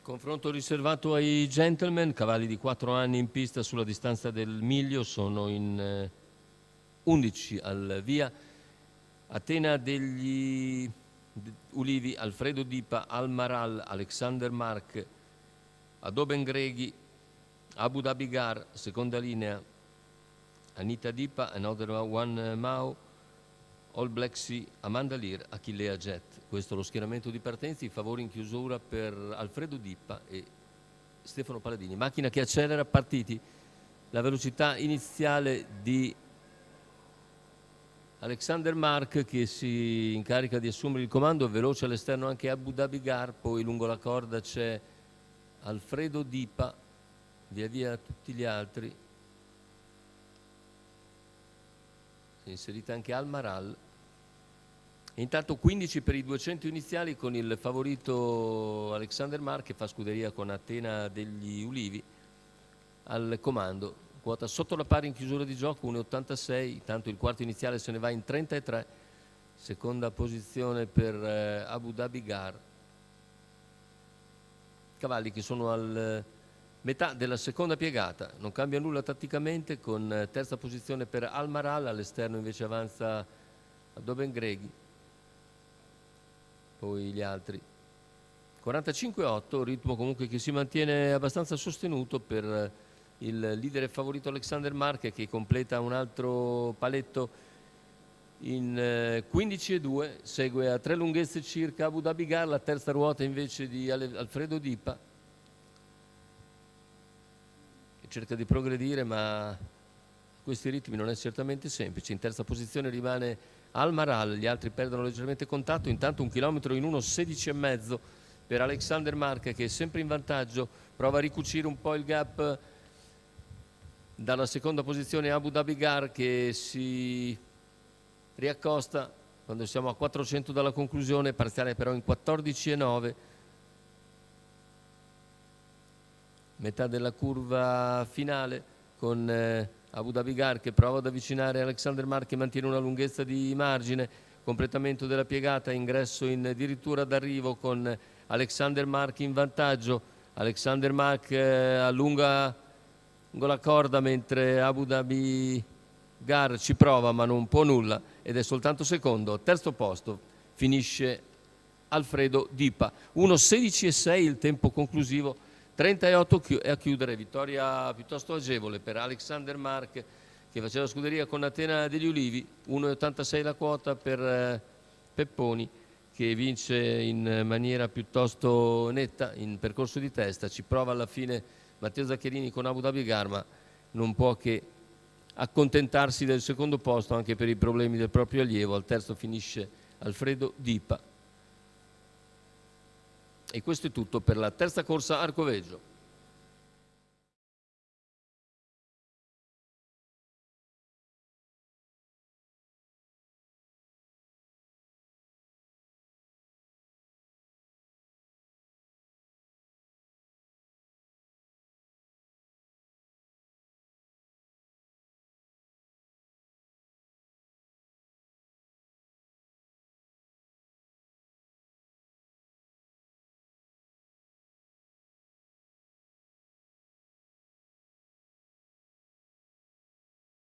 Confronto riservato ai gentleman, cavalli di 4 anni in pista sulla distanza del miglio, sono in 11 al via. Atena degli Ulivi, Alfredo Dipa, Almaral, Alexander Mark, Adoben Greghi, Abu Dhabi Gar, seconda linea, Anita Dipa, Another One Mao, All Black Sea, Amanda Lear, Achillea Jet. Questo è lo schieramento di partenza, i favori in chiusura per Alfredo Dipa e Stefano Paladini. Macchina che accelera, partiti. La velocità iniziale di Alexander Mark, che si incarica di assumere il comando, veloce all'esterno anche Abu Dhabi Gar, poi lungo la corda c'è Alfredo Dipa, via via tutti gli altri. Si è inserita anche Almaral. E intanto 15 per i 200 iniziali con il favorito Alexander Mark, che fa scuderia con Atena degli Ulivi al comando. Quota sotto la pari in chiusura di gioco, 1,86, intanto il quarto iniziale se ne va in 33, seconda posizione per Abu Dhabi Gar. Cavalli che sono al metà della seconda piegata, non cambia nulla tatticamente, con terza posizione per Almaral, all'esterno invece avanza Adoben Greghi, poi gli altri. 45,8, ritmo comunque che si mantiene abbastanza sostenuto per il leader e favorito Alexander Mark, che completa un altro paletto in 15,2, segue a 3 lunghezze circa Abu Dhabi Gar, la terza ruota invece di Alfredo Dipa, che cerca di progredire, ma a questi ritmi non è certamente semplice. In terza posizione rimane Almaral, gli altri perdono leggermente contatto, intanto 1 chilometro in 1,16,5 per Alexander Mark, che è sempre in vantaggio, prova a ricucire un po' il gap dalla seconda posizione Abu Dhabi Gar, che si riaccosta quando siamo a 400 dalla conclusione, parziale però in 14,9. Metà della curva finale con Abu Dhabi Gar che prova ad avvicinare Alexander Mark, che mantiene una lunghezza di margine, completamento della piegata, ingresso in addirittura d'arrivo con Alexander Mark in vantaggio. Alexander Mark allunga la corda mentre Abu Dhabi Gar ci prova ma non può nulla ed è soltanto secondo. Terzo posto finisce Alfredo Dipa, 1,16,6 il tempo conclusivo, 38 e a chiudere. Vittoria piuttosto agevole per Alexander Mark, che faceva scuderia con Atena degli Ulivi, 1,86 la quota per Pepponi, che vince in maniera piuttosto netta in percorso di testa. Ci prova alla fine Matteo Zaccherini con Abu Dhabi Gar, ma non può che accontentarsi del secondo posto anche per i problemi del proprio allievo. Al terzo finisce Alfredo Dipa. E questo è tutto per la terza corsa Arcoveggio.